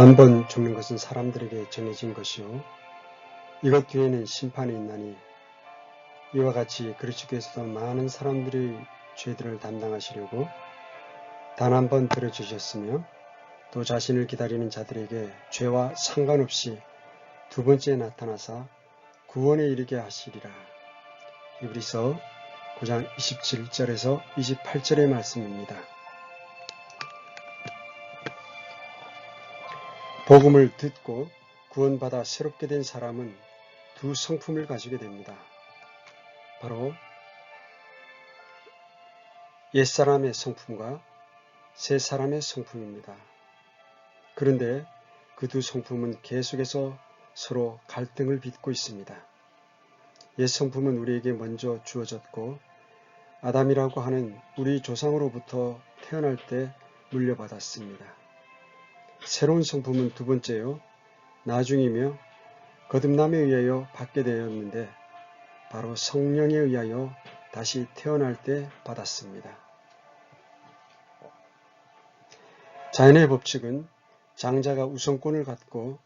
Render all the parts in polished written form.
한 번 죽는 것은 사람들에게 정해진 것이요 이것 뒤에는 심판이 있나니 이와 같이 그리스도께서도 많은 사람들의 죄들을 담당하시려고 단 한 번 들어주셨으며 또 자신을 기다리는 자들에게 죄와 상관없이 두 번째 나타나사 구원에 이르게 하시리라. 히브리서 9장 27절에서 28절의 말씀입니다. 복음을 듣고 구원받아 새롭게 된 사람은 두 성품을 가지게 됩니다. 바로 옛사람의 성품과 새사람의 성품입니다. 그런데 그 두 성품은 계속해서 서로 갈등을 빚고 있습니다. 옛 성품은 우리에게 먼저 주어졌고 아담이라고 하는 우리 조상으로부터 태어날 때 물려받았습니다. 새로운 성품은 두 번째요, 나중이며 거듭남에 의하여 받게 되었는데 바로 성령에 의하여 다시 태어날 때 받았습니다. 자연의 법칙은 장자가 우선권을 갖고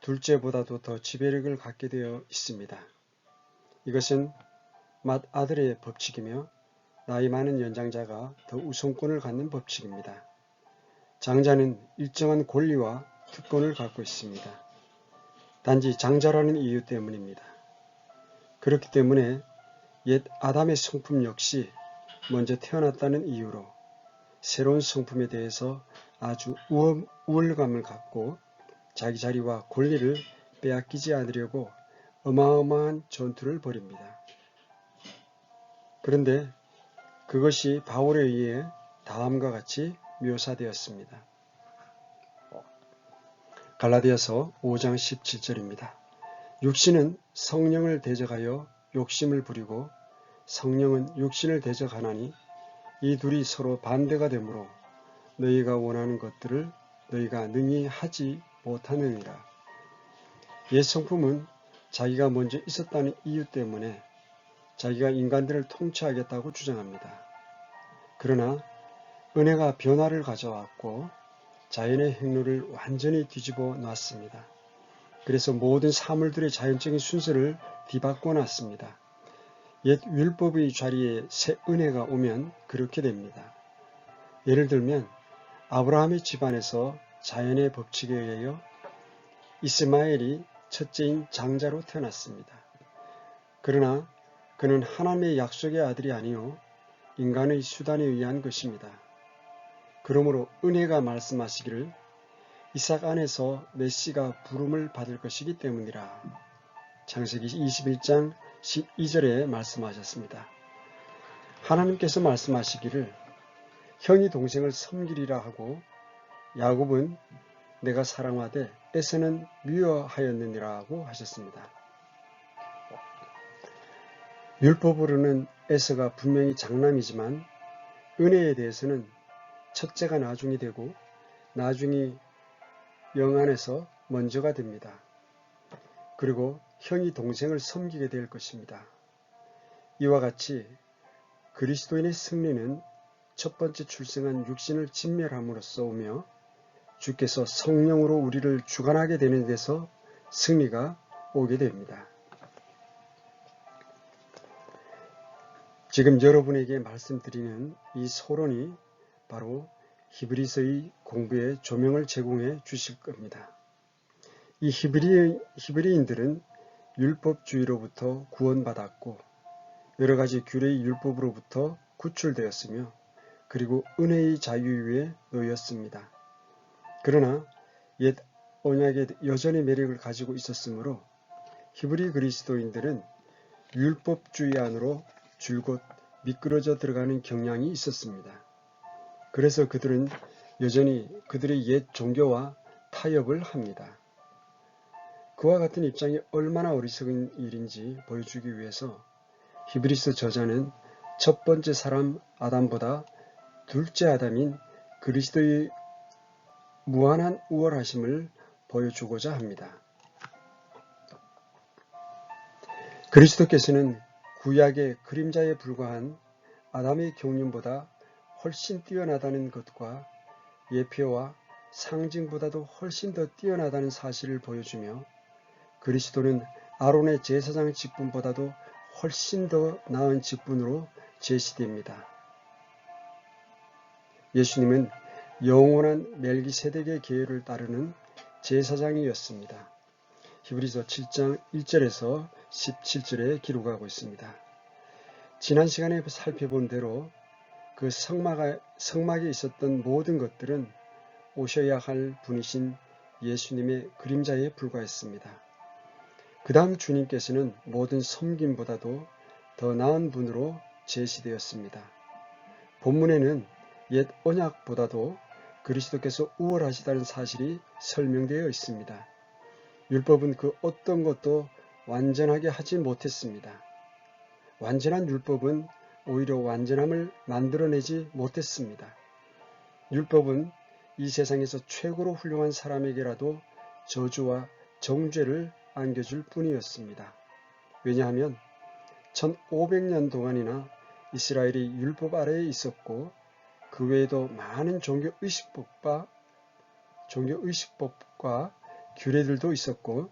둘째보다도 더 지배력을 갖게 되어 있습니다. 이것은 맏아들의 법칙이며 나이 많은 연장자가 더 우선권을 갖는 법칙입니다. 장자는 일정한 권리와 특권을 갖고 있습니다. 단지 장자라는 이유 때문입니다. 그렇기 때문에 옛 아담의 성품 역시 먼저 태어났다는 이유로 새로운 성품에 대해서 아주 우월감을 갖고 자기 자리와 권리를 빼앗기지 않으려고 어마어마한 전투를 벌입니다. 그런데 그것이 바울에 의해 다음과 같이 묘사되었습니다. 갈라디아서 5장 17절입니다. 육신은 성령을 대적하여 욕심을 부리고 성령은 육신을 대적하나니 이 둘이 서로 반대가 되므로 너희가 원하는 것들을 너희가 능히 하지 못하느니라. 옛 성품은 자기가 먼저 있었다는 이유 때문에 자기가 인간들을 통치하겠다고 주장합니다. 그러나 은혜가 변화를 가져왔고 자연의 행로를 완전히 뒤집어 놨습니다. 그래서 모든 사물들의 자연적인 순서를 뒤바꿔 놨습니다. 옛 율법의 자리에 새 은혜가 오면 그렇게 됩니다. 예를 들면 아브라함의 집안에서 자연의 법칙에 의하여 이스마엘이 첫째인 장자로 태어났습니다. 그러나 그는 하나님의 약속의 아들이 아니요 인간의 수단에 의한 것입니다. 그러므로 은혜가 말씀하시기를 이삭 안에서 메시가 부름을 받을 것이기 때문이라. 창세기 21장 12절에 말씀하셨습니다. 하나님께서 말씀하시기를 형이 동생을 섬기리라 하고 야곱은 내가 사랑하되 에서는 미워하였느니라고 하셨습니다. 율법으로는 에서가 분명히 장남이지만 은혜에 대해서는 첫째가 나중이 되고 나중이 영 안에서 먼저가 됩니다. 그리고 형이 동생을 섬기게 될 것입니다. 이와 같이 그리스도인의 승리는 첫 번째 출생한 육신을 진멸함으로써 오며 주께서 성령으로 우리를 주관하게 되는 데서 승리가 오게 됩니다. 지금 여러분에게 말씀드리는 이 서론이 바로 히브리서의 공부에 조명을 제공해 주실 겁니다. 이 히브리인들은 율법주의로부터 구원받았고 여러 가지 규례의 율법으로부터 구출되었으며 그리고 은혜의 자유 위에 놓였습니다. 그러나 옛 언약에 여전히 매력을 가지고 있었으므로 히브리 그리스도인들은 율법주의 안으로 줄곧 미끄러져 들어가는 경향이 있었습니다. 그래서 그들은 여전히 그들의 옛 종교와 타협을 합니다. 그와 같은 입장이 얼마나 어리석은 일인지 보여주기 위해서 히브리서 저자는 첫 번째 사람 아담보다 둘째 아담인 그리스도의 무한한 우월하심을 보여주고자 합니다. 그리스도께서는 구약의 그림자에 불과한 아담의 경륜보다 훨씬 뛰어나다는 것과 예표와 상징보다도 훨씬 더 뛰어나다는 사실을 보여주며 그리스도는 아론의 제사장 직분보다도 훨씬 더 나은 직분으로 제시됩니다. 예수님은 영원한 멜기세덱의 계율을 따르는 제사장이었습니다. 히브리서 7장 1절에서 17절에 기록하고 있습니다. 지난 시간에 살펴본 대로 그 성막에 있었던 모든 것들은 오셔야 할 분이신 예수님의 그림자에 불과했습니다. 그 다음 주님께서는 모든 섬김보다도 더 나은 분으로 제시되었습니다. 본문에는 옛 언약보다도 그리스도께서 우월하시다는 사실이 설명되어 있습니다. 율법은 그 어떤 것도 완전하게 하지 못했습니다. 완전한 율법은 오히려 완전함을 만들어내지 못했습니다. 율법은 이 세상에서 최고로 훌륭한 사람에게라도 저주와 정죄를 안겨줄 뿐이었습니다. 왜냐하면 1500년 동안이나 이스라엘이 율법 아래에 있었고 그 외에도 많은 종교의식법과 규례들도 있었고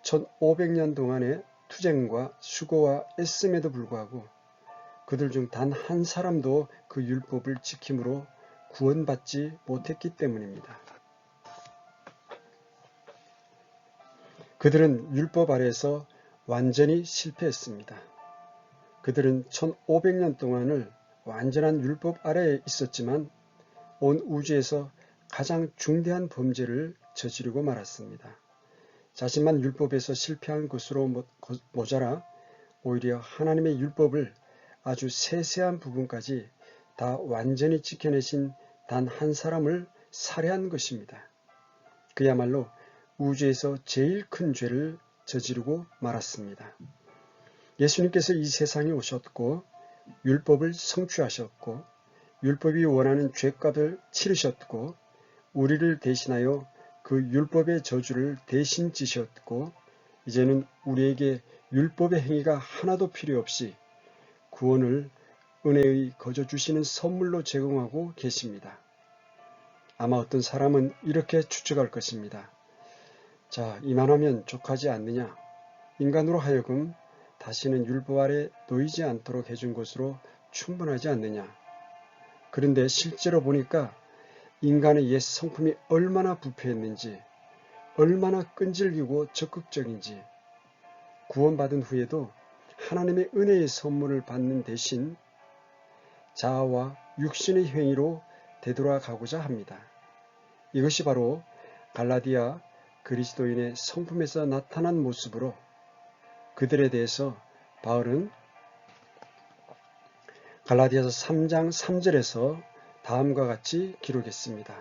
1500년 동안의 투쟁과 수고와 애씀에도 불구하고 그들 중 단 한 사람도 그 율법을 지킴으로 구원받지 못했기 때문입니다. 그들은 율법 아래에서 완전히 실패했습니다. 그들은 1500년 동안을 완전한 율법 아래에 있었지만 온 우주에서 가장 중대한 범죄를 저지르고 말았습니다. 자신만 율법에서 실패한 것으로 모자라 오히려 하나님의 율법을 아주 세세한 부분까지 다 완전히 지켜내신 단 한 사람을 살해한 것입니다. 그야말로 우주에서 제일 큰 죄를 저지르고 말았습니다. 예수님께서 이 세상에 오셨고 율법을 성취하셨고 율법이 원하는 죄값을 치르셨고 우리를 대신하여 그 율법의 저주를 대신 지셨고 이제는 우리에게 율법의 행위가 하나도 필요 없이 구원을 은혜의 거저 주시는 선물로 제공하고 계십니다. 아마 어떤 사람은 이렇게 추측할 것입니다. 자, 이만하면 족하지 않느냐? 인간으로 하여금 다시는 율법 아래 놓이지 않도록 해준 것으로 충분하지 않느냐? 그런데 실제로 보니까 인간의 옛 성품이 얼마나 부패했는지, 얼마나 끈질기고 적극적인지, 구원받은 후에도 하나님의 은혜의 선물을 받는 대신 자아와 육신의 행위로 되돌아가고자 합니다. 이것이 바로 갈라디아 그리스도인의 성품에서 나타난 모습으로 그들에 대해서 바울은 갈라디아서 3장 3절에서 다음과 같이 기록했습니다.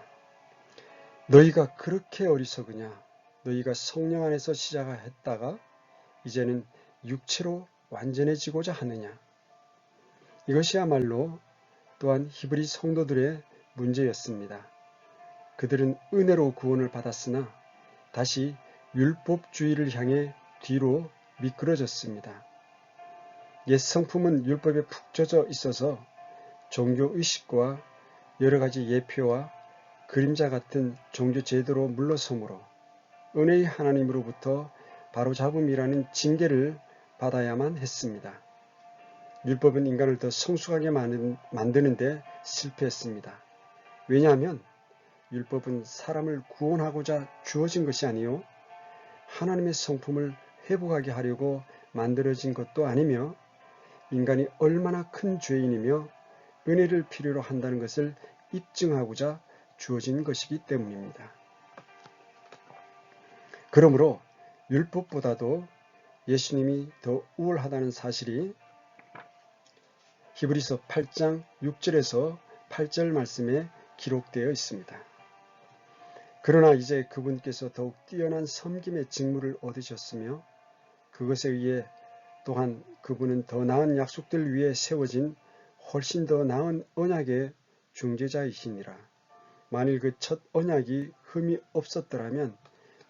너희가 그렇게 어리석으냐? 너희가 성령 안에서 시작했다가 이제는 육체로 완전해지고자 하느냐? 이것이야말로 또한 히브리 성도들의 문제였습니다. 그들은 은혜로 구원을 받았으나 다시 율법주의를 향해 뒤로 미끄러졌습니다. 옛 성품은 율법에 푹 젖어 있어서 종교의식과 여러가지 예표와 그림자 같은 종교제도로 물러서므로 은혜의 하나님으로부터 바로잡음이라는 징계를 받아야만 했습니다. 율법은 인간을 더 성숙하게 만드는데 실패했습니다. 왜냐하면 율법은 사람을 구원하고자 주어진 것이 아니요 하나님의 성품을 회복하게 하려고 만들어진 것도 아니며 인간이 얼마나 큰 죄인이며 은혜를 필요로 한다는 것을 입증하고자 주어진 것이기 때문입니다. 그러므로 율법보다도 예수님이 더 우월하다는 사실이 히브리서 8장 6절에서 8절 말씀에 기록되어 있습니다. 그러나 이제 그분께서 더욱 뛰어난 섬김의 직무를 얻으셨으며 그것에 의해 또한 그분은 더 나은 약속들 위에 세워진 훨씬 더 나은 언약의 중재자이시니라. 만일 그 첫 언약이 흠이 없었더라면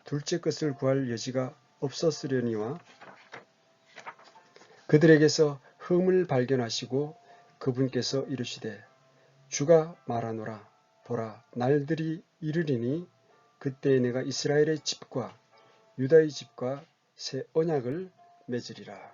둘째 것을 구할 여지가 없었으려니와 그들에게서 흠을 발견하시고 그분께서 이르시되 주가 말하노라 보라 날들이 이르리니 그때 내가 이스라엘의 집과 유다의 집과 새 언약을 맺으리라.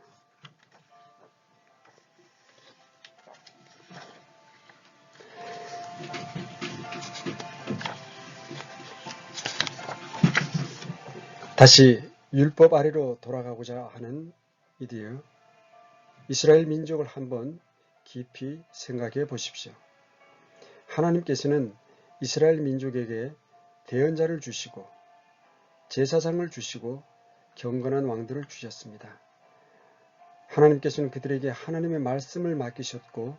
다시 율법 아래로 돌아가고자 하는 이들이여, 이스라엘 민족을 한번 깊이 생각해 보십시오. 하나님께서는 이스라엘 민족에게 대언자를 주시고 제사장을 주시고 경건한 왕들을 주셨습니다. 하나님께서는 그들에게 하나님의 말씀을 맡기셨고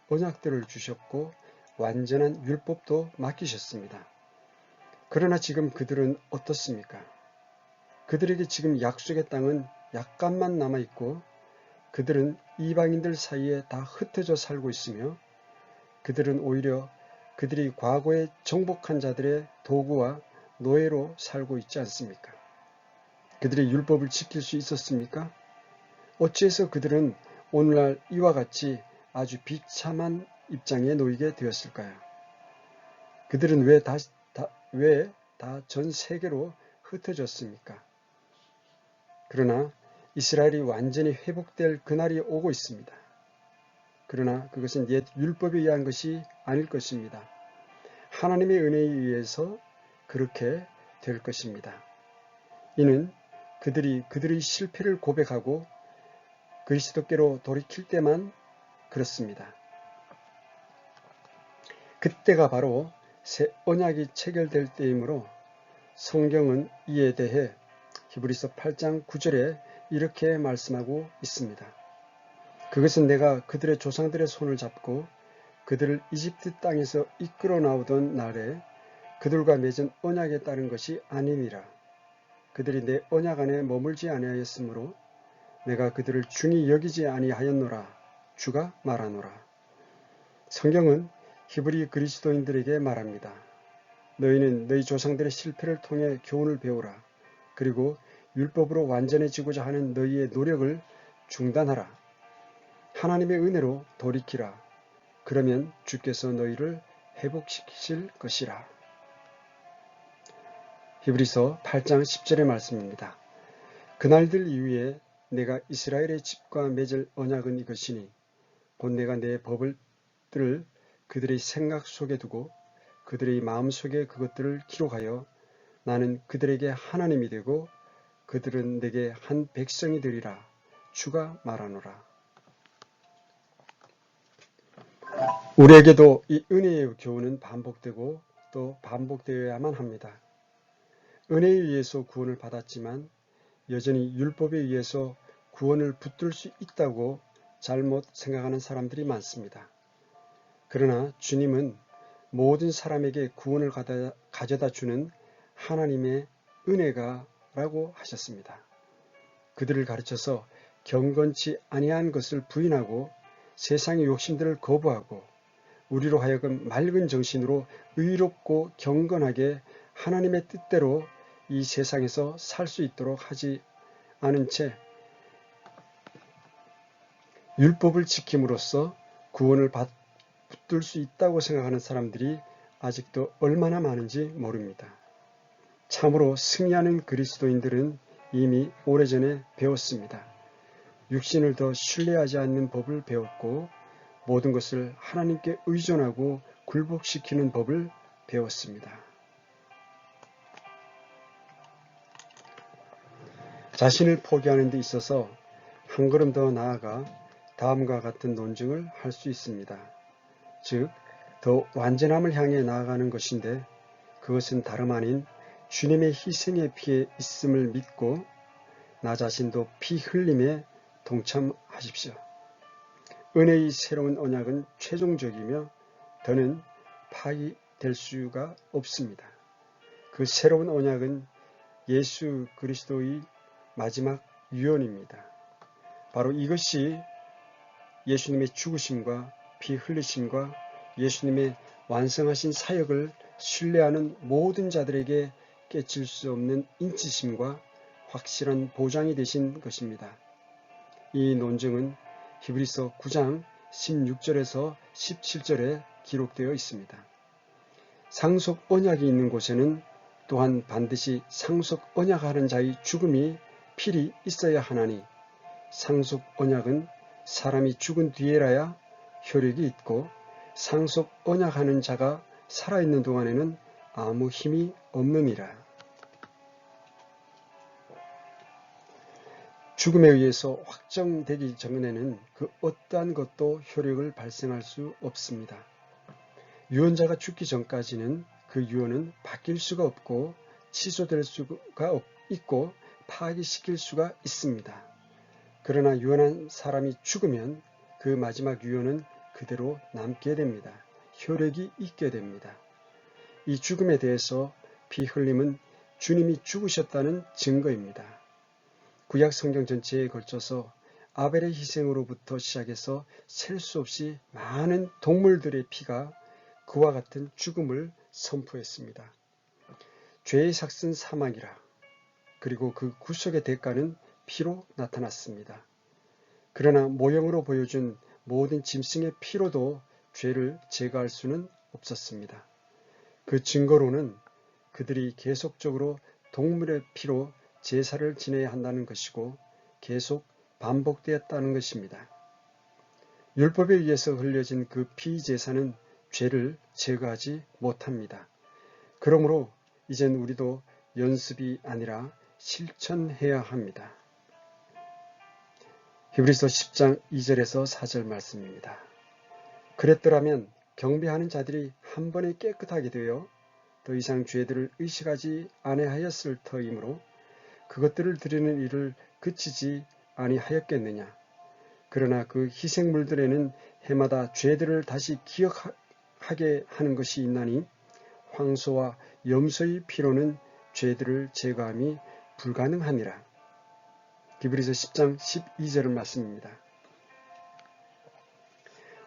언약들을 주셨고 완전한 율법도 맡기셨습니다. 그러나 지금 그들은 어떻습니까? 그들에게 지금 약속의 땅은 약간만 남아있고 그들은 이방인들 사이에 다 흩어져 살고 있으며 그들은 오히려 그들이 과거에 정복한 자들의 도구와 노예로 살고 있지 않습니까? 그들이 율법을 지킬 수 있었습니까? 어찌해서 그들은 오늘날 이와 같이 아주 비참한 입장에 놓이게 되었을까요? 그들은 왜 다 전 세계로 흩어졌습니까? 그러나 이스라엘이 완전히 회복될 그날이 오고 있습니다. 그러나 그것은 옛 율법에 의한 것이 아닐 것입니다. 하나님의 은혜에 의해서 그렇게 될 것입니다. 이는 그들이 그들의 실패를 고백하고 그리스도께로 돌이킬 때만 그렇습니다. 그때가 바로 새 언약이 체결될 때이므로 성경은 이에 대해 히브리서 8장 9절에 이렇게 말씀하고 있습니다. 그것은 내가 그들의 조상들의 손을 잡고 그들을 이집트 땅에서 이끌어 나오던 날에 그들과 맺은 언약에 따른 것이 아니니라. 그들이 내 언약 안에 머물지 아니하였으므로 내가 그들을 중히 여기지 아니하였노라. 주가 말하노라. 성경은 히브리 그리스도인들에게 말합니다. 너희는 너희 조상들의 실패를 통해 교훈을 배우라. 그리고 율법으로 완전해지고자 하는 너희의 노력을 중단하라. 하나님의 은혜로 돌이키라. 그러면 주께서 너희를 회복시키실 것이라. 히브리서 8장 10절의 말씀입니다. 그날들 이후에 내가 이스라엘의 집과 맺을 언약은 이것이니 곧 내가 내 법들을 그들의 생각 속에 두고 그들의 마음 속에 그것들을 기록하여 나는 그들에게 하나님이 되고 그들은 내게 한 백성이 되리라. 주가 말하노라. 우리에게도 이 은혜의 교훈은 반복되고 또 반복되어야만 합니다. 은혜에 의해서 구원을 받았지만 여전히 율법에 의해서 구원을 붙들 수 있다고 잘못 생각하는 사람들이 많습니다. 그러나 주님은 모든 사람에게 구원을 가져다 주는 하나님의 은혜가 라고 하셨습니다. 그들을 가르쳐서 경건치 아니한 것을 부인하고 세상의 욕심들을 거부하고 우리로 하여금 맑은 정신으로 의롭고 경건하게 하나님의 뜻대로 이 세상에서 살 수 있도록 하지 않은 채 율법을 지킴으로써 구원을 붙들 수 있다고 생각하는 사람들이 아직도 얼마나 많은지 모릅니다. 참으로 승리하는 그리스도인들은 이미 오래전에 배웠습니다. 육신을 더 신뢰하지 않는 법을 배웠고 모든 것을 하나님께 의존하고 굴복시키는 법을 배웠습니다. 자신을 포기하는 데 있어서 한 걸음 더 나아가 다음과 같은 논증을 할 수 있습니다. 즉, 더 완전함을 향해 나아가는 것인데 그것은 다름 아닌 주님의 희생의 피에 있음을 믿고 나 자신도 피 흘림에 동참하십시오. 은혜의 새로운 언약은 최종적이며 더는 파기될 수가 없습니다. 그 새로운 언약은 예수 그리스도의 마지막 유언입니다. 바로 이것이 예수님의 죽으심과 피 흘리심과 예수님의 완성하신 사역을 신뢰하는 모든 자들에게 깨칠 수 없는 인치심과 확실한 보장이 되신 것입니다. 이 논증은 히브리서 9장 16절에서 17절에 기록되어 있습니다. 상속 언약이 있는 곳에는 또한 반드시 상속 언약하는 자의 죽음이 필히 있어야 하나니 상속 언약은 사람이 죽은 뒤에라야 효력이 있고 상속 언약하는 자가 살아있는 동안에는 아무 힘이 없느니라. 죽음에 의해서 확정되기 전에는 그 어떠한 것도 효력을 발생할 수 없습니다. 유언자가 죽기 전까지는 그 유언은 바뀔 수가 없고 취소될 수가 있고 파기시킬 수가 있습니다. 그러나 유언한 사람이 죽으면 그 마지막 유언은 그대로 남게 됩니다. 효력이 있게 됩니다. 이 죽음에 대해서 피 흘림은 주님이 죽으셨다는 증거입니다. 구약 성경 전체에 걸쳐서 아벨의 희생으로부터 시작해서 셀 수 없이 많은 동물들의 피가 그와 같은 죽음을 선포했습니다. 죄의 삭은 사망이라. 그리고 그 구속의 대가는 피로 나타났습니다. 그러나 모형으로 보여준 모든 짐승의 피로도 죄를 제거할 수는 없었습니다. 그 증거로는 그들이 계속적으로 동물의 피로 제사를 지내야 한다는 것이고 계속 반복되었다는 것입니다. 율법에 의해서 흘려진 그 피제사는 죄를 제거하지 못합니다. 그러므로 이젠 우리도 연습이 아니라 실천해야 합니다. 히브리서 10장 2절에서 4절 말씀입니다. 그랬더라면 경배하는 자들이 한 번에 깨끗하게 되어 더 이상 죄들을 의식하지 아니하였을 터이므로 그것들을 드리는 일을 그치지 아니하였겠느냐. 그러나 그 희생물들에는 해마다 죄들을 다시 기억하게 하는 것이 있나니 황소와 염소의 피로는 죄들을 제거함이 불가능함이라. 히브리서 10장 12절의 말씀입니다.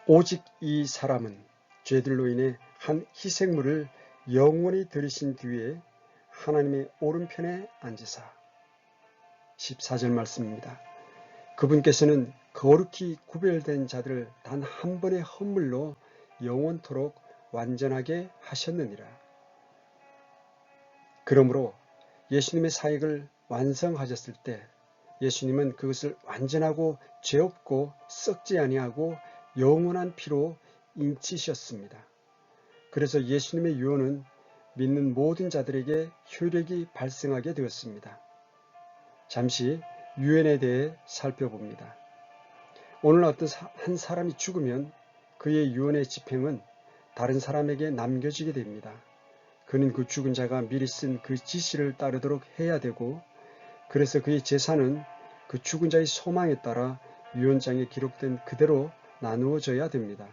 오직 이 사람은 죄들로 인해 한 희생물을 영원히 들이신 뒤에 하나님의 오른편에 앉으사. 14절 말씀입니다. 그분께서는 거룩히 구별된 자들을 단 한 번의 헌물로 영원토록 완전하게 하셨느니라. 그러므로 예수님의 사역을 완성하셨을 때 예수님은 그것을 완전하고 죄 없고 썩지 아니하고 영원한 피로 인치셨습니다. 그래서 예수님의 유언은 믿는 모든 자들에게 효력이 발생하게 되었습니다. 잠시 유언에 대해 살펴봅니다. 오늘 어떤 한 사람이 죽으면 그의 유언의 집행은 다른 사람에게 남겨지게 됩니다. 그는 그 죽은 자가 미리 쓴 그 지시를 따르도록 해야 되고 그래서 그의 재산은 그 죽은 자의 소망에 따라 유언장에 기록된 그대로 나누어져야 됩니다.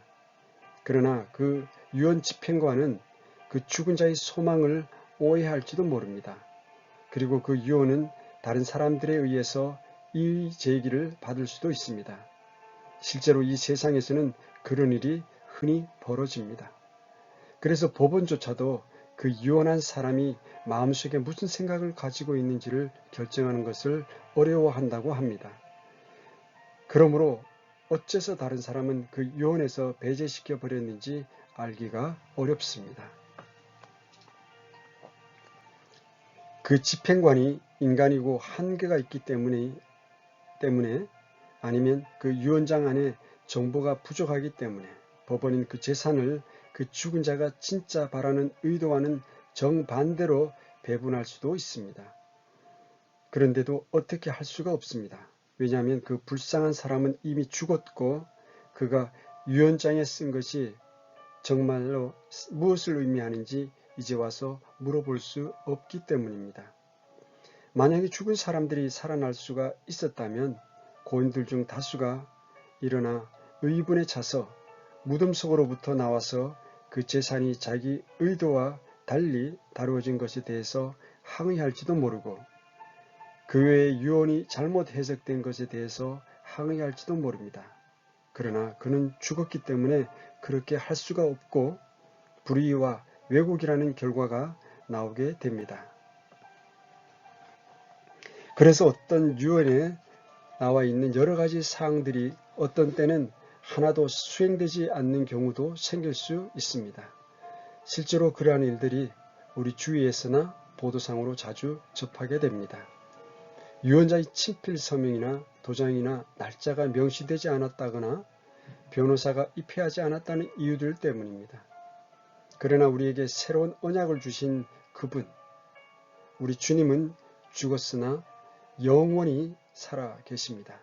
그러나 그 유언 집행관은 그 죽은 자의 소망을 오해할지도 모릅니다. 그리고 그 유언은 다른 사람들에 의해서 이의 제기를 받을 수도 있습니다. 실제로 이 세상에서는 그런 일이 흔히 벌어집니다. 그래서 법원조차도 그 유언한 사람이 마음속에 무슨 생각을 가지고 있는지를 결정하는 것을 어려워한다고 합니다. 그러므로 어째서 다른 사람은 그 유언에서 배제시켜 버렸는지 알기가 어렵습니다. 그 집행관이 인간이고 한계가 있기 때문에 아니면 그 유언장 안에 정보가 부족하기 때문에 법원은 그 재산을 그 죽은 자가 진짜 바라는 의도와는 정반대로 배분할 수도 있습니다. 그런데도 어떻게 할 수가 없습니다. 왜냐하면 그 불쌍한 사람은 이미 죽었고 그가 유언장에 쓴 것이 정말로 무엇을 의미하는지 이제 와서 물어볼 수 없기 때문입니다. 만약에 죽은 사람들이 살아날 수가 있었다면 고인들 중 다수가 일어나 의분에 차서 무덤 속으로부터 나와서 그 재산이 자기 의도와 달리 다루어진 것에 대해서 항의할지도 모르고 그 외에 유언이 잘못 해석된 것에 대해서 항의할지도 모릅니다. 그러나 그는 죽었기 때문에 그렇게 할 수가 없고 불의와 왜곡이라는 결과가 나오게 됩니다. 그래서 어떤 유언에 나와 있는 여러 가지 사항들이 어떤 때는 하나도 수행되지 않는 경우도 생길 수 있습니다. 실제로 그러한 일들이 우리 주위에서나 보도상으로 자주 접하게 됩니다. 유언자의 친필 서명이나 도장이나 날짜가 명시되지 않았다거나 변호사가 입회하지 않았다는 이유들 때문입니다. 그러나 우리에게 새로운 언약을 주신 그분, 우리 주님은 죽었으나 영원히 살아 계십니다.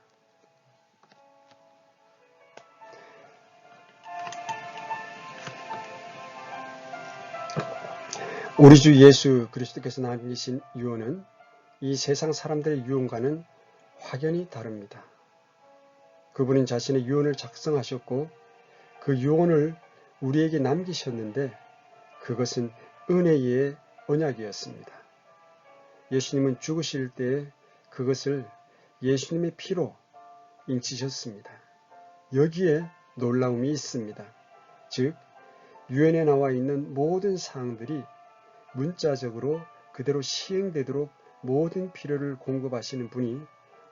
우리 주 예수 그리스도께서 남기신 유언은 이 세상 사람들의 유언과는 확연히 다릅니다. 그분은 자신의 유언을 작성하셨고 그 유언을 우리에게 남기셨는데 그것은 은혜의 언약이었습니다. 예수님은 죽으실 때 그것을 예수님의 피로 인치셨습니다. 여기에 놀라움이 있습니다. 즉, 유언에 나와 있는 모든 사항들이 문자적으로 그대로 시행되도록 모든 필요를 공급하시는 분이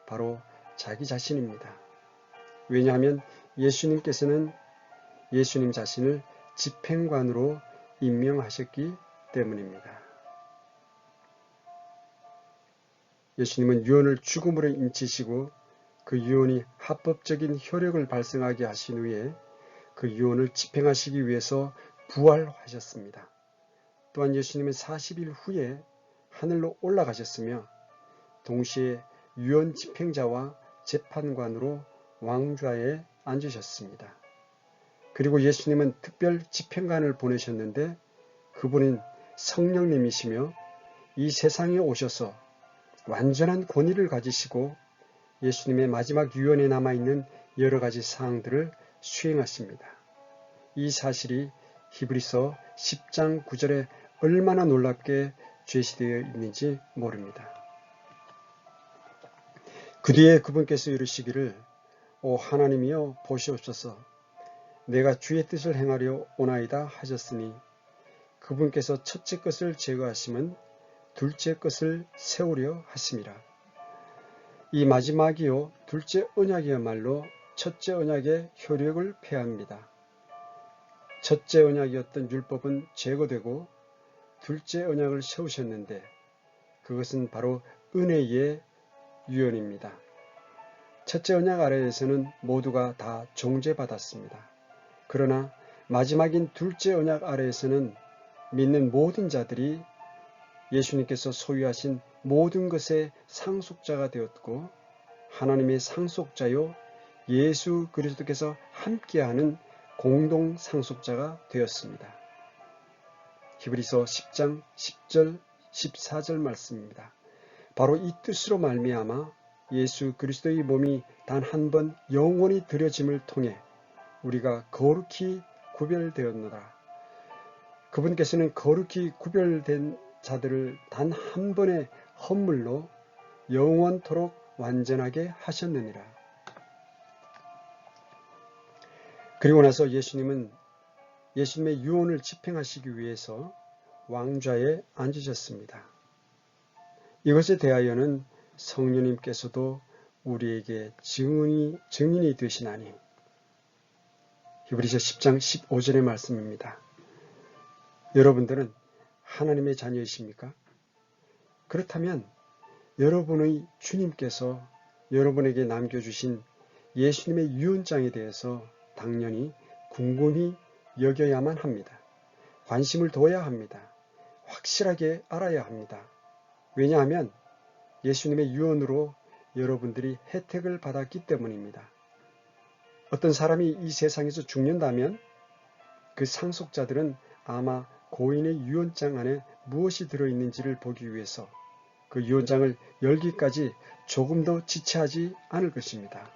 바로 자기 자신입니다. 왜냐하면 예수님께서는 예수님 자신을 집행관으로 임명하셨기 때문입니다. 예수님은 유언을 죽음으로 인치시고 그 유언이 합법적인 효력을 발생하게 하신 후에 그 유언을 집행하시기 위해서 부활하셨습니다. 또한 예수님은 40일 후에 하늘로 올라가셨으며 동시에 유언 집행자와 재판관으로 왕좌에 앉으셨습니다. 그리고 예수님은 특별 집행관을 보내셨는데 그분은 성령님이시며 이 세상에 오셔서 완전한 권위를 가지시고 예수님의 마지막 유언에 남아있는 여러 가지 사항들을 수행하십니다. 이 사실이 히브리서 10장 9절에 얼마나 놀랍게 제시되어 있는지 모릅니다. 그 뒤에 그분께서 이르시기를 오 하나님이여 보시옵소서 내가 주의 뜻을 행하려 오나이다 하셨으니 그분께서 첫째 것을 제거하심은 둘째 것을 세우려 하심이라. 이 마지막이요 둘째 언약이야말로 첫째 언약의 효력을 폐합니다. 첫째 언약이었던 율법은 제거되고 둘째 언약을 세우셨는데 그것은 바로 은혜의 유언입니다. 첫째 언약 아래에서는 모두가 다 정죄받았습니다. 그러나 마지막인 둘째 언약 아래에서는 믿는 모든 자들이 예수님께서 소유하신 모든 것의 상속자가 되었고 하나님의 상속자요 예수 그리스도께서 함께하는 공동 상속자가 되었습니다. 히브리서 10장 10절 14절 말씀입니다. 바로 이 뜻으로 말미암아 예수 그리스도의 몸이 단 한 번 영원히 드려짐을 통해 우리가 거룩히 구별되었노라. 그분께서는 거룩히 구별된 자들을 단 한 번의 헌물로 영원토록 완전하게 하셨느니라. 그리고 나서 예수님은 예수님의 유언을 집행하시기 위해서 왕좌에 앉으셨습니다. 이것에 대하여는 성령님께서도 우리에게 증인이 되시나니 히브리서 10장 15절의 말씀입니다. 여러분들은 하나님의 자녀이십니까? 그렇다면 여러분의 주님께서 여러분에게 남겨주신 예수님의 유언장에 대해서 당연히 궁금히 여겨야만 합니다. 관심을 둬야 합니다. 확실하게 알아야 합니다. 왜냐하면 예수님의 유언으로 여러분들이 혜택을 받았기 때문입니다. 어떤 사람이 이 세상에서 죽는다면 그 상속자들은 아마 고인의 유언장 안에 무엇이 들어있는지를 보기 위해서 그 유언장을 열기까지 조금도 지체하지 않을 것입니다.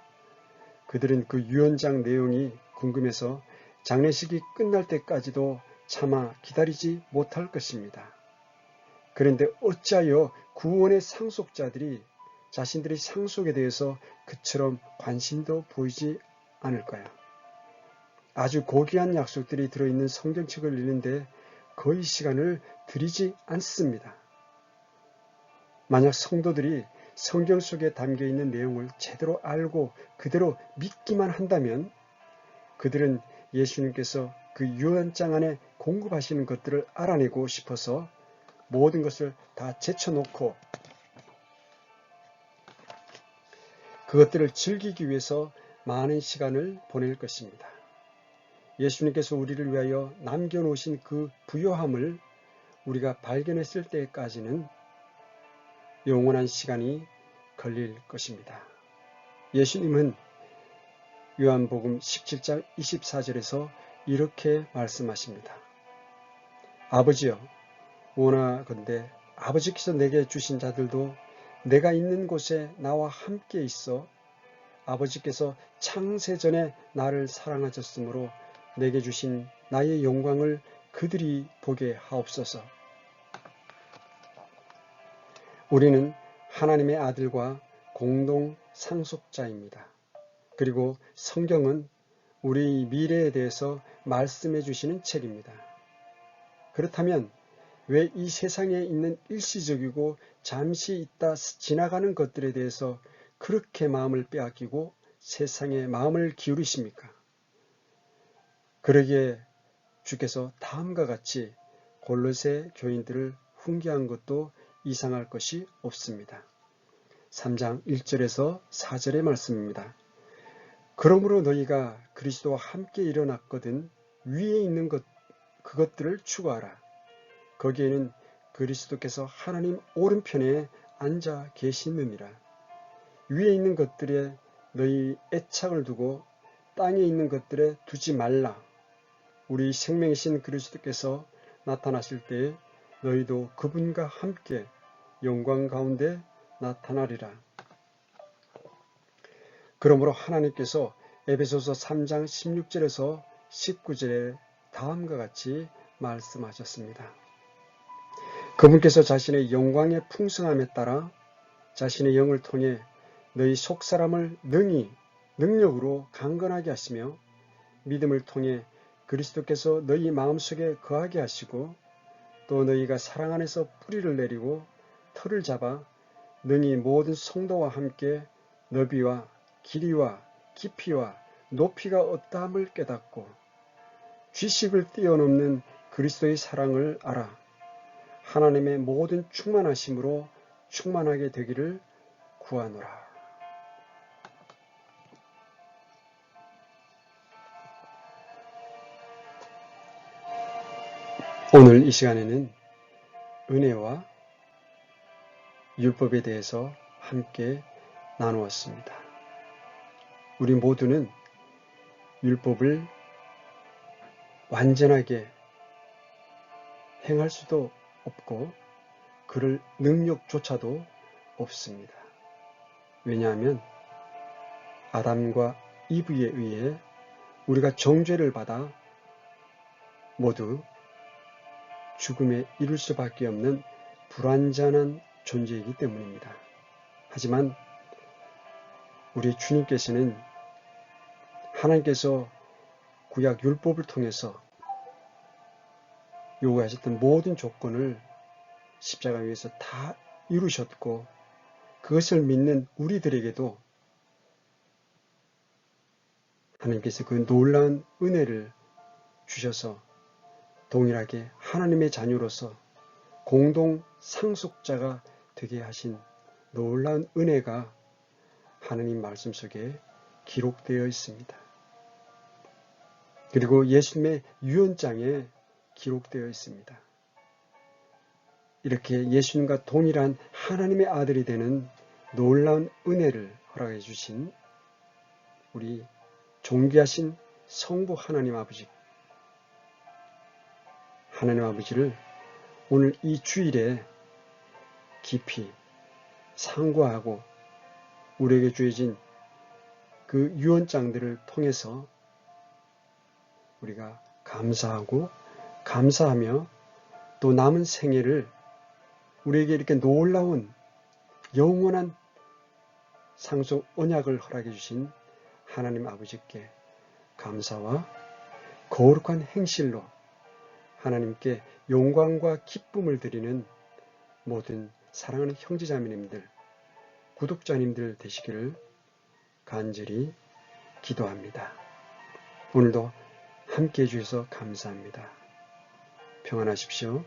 그들은 그 유언장 내용이 궁금해서 장례식이 끝날 때까지도 차마 기다리지 못할 것입니다. 그런데 어찌하여 구원의 상속자들이 자신들의 상속에 대해서 그처럼 관심도 보이지 않을까요? 아주 고귀한 약속들이 들어있는 성경책을 읽는데 거의 시간을 들이지 않습니다. 만약 성도들이 성경 속에 담겨있는 내용을 제대로 알고 그대로 믿기만 한다면 그들은 예수님께서 그 유언장 안에 공급하시는 것들을 알아내고 싶어서 모든 것을 다 제쳐놓고 그것들을 즐기기 위해서 많은 시간을 보낼 것입니다. 예수님께서 우리를 위하여 남겨놓으신 그 부요함을 우리가 발견했을 때까지는 영원한 시간이 걸릴 것입니다. 예수님은 요한복음 17장 24절에서 이렇게 말씀하십니다. 아버지여, 원하건대 아버지께서 내게 주신 자들도 내가 있는 곳에 나와 함께 있어 아버지께서 창세전에 나를 사랑하셨으므로 내게 주신 나의 영광을 그들이 보게 하옵소서. 우리는 하나님의 아들과 공동 상속자입니다. 그리고 성경은 우리 미래에 대해서 말씀해 주시는 책입니다. 그렇다면 왜 이 세상에 있는 일시적이고 잠시 있다 지나가는 것들에 대해서 그렇게 마음을 빼앗기고 세상에 마음을 기울이십니까? 그러기에 주께서 다음과 같이 골로새 교인들을 훈계한 것도 이상할 것이 없습니다. 3장 1절에서 4절의 말씀입니다. 그러므로 너희가 그리스도와 함께 일어났거든 위에 있는 그것들을 추구하라. 거기에는 그리스도께서 하나님 오른편에 앉아 계시느니라. 위에 있는 것들에 너희 애착을 두고 땅에 있는 것들에 두지 말라. 우리 생명이신 그리스도께서 나타나실 때에 너희도 그분과 함께 영광 가운데 나타나리라. 그러므로 하나님께서 에베소서 3장 16절에서 19절에 다음과 같이 말씀하셨습니다. 그분께서 자신의 영광의 풍성함에 따라 자신의 영을 통해 너희 속사람을 능력으로 강건하게 하시며 믿음을 통해 그리스도께서 너희 마음속에 거하게 하시고 또 너희가 사랑 안에서 뿌리를 내리고 터를 잡아 능히 모든 성도와 함께 너비와 길이와 깊이와 높이가 어떠함을 깨닫고 지식을 뛰어넘는 그리스도의 사랑을 알아 하나님의 모든 충만하심으로 충만하게 되기를 구하노라. 오늘 이 시간에는 은혜와 율법에 대해서 함께 나누었습니다. 우리 모두는 율법을 완전하게 행할 수도 없고 그럴 능력조차도 없습니다. 왜냐하면 아담과 이브에 의해 우리가 정죄를 받아 모두 죽음에 이를 수밖에 없는 불완전한 존재이기 때문입니다. 하지만 우리 주님께서는 하나님께서 구약 율법을 통해서 요구하셨던 모든 조건을 십자가 위에서 다 이루셨고 그것을 믿는 우리들에게도 하나님께서 그 놀라운 은혜를 주셔서 동일하게 하나님의 자녀로서 공동 상속자가 되게 하신 놀라운 은혜가 하나님 말씀 속에 기록되어 있습니다. 그리고 예수님의 유언장에 기록되어 있습니다. 이렇게 예수님과 동일한 하나님의 아들이 되는 놀라운 은혜를 허락해 주신 우리 존귀하신 성부 하나님 아버지를 오늘 이 주일에 깊이 상고하고 우리에게 주어진 그 유언장들을 통해서 우리가 감사하며 또 남은 생애를 우리에게 이렇게 놀라운 영원한 상속 언약을 허락해 주신 하나님 아버지께 감사와 거룩한 행실로 하나님께 영광과 기쁨을 드리는 모든 사랑하는 형제자매님들, 구독자님들 되시기를 간절히 기도합니다. 오늘도 함께 해주셔서 감사합니다. 평안하십시오.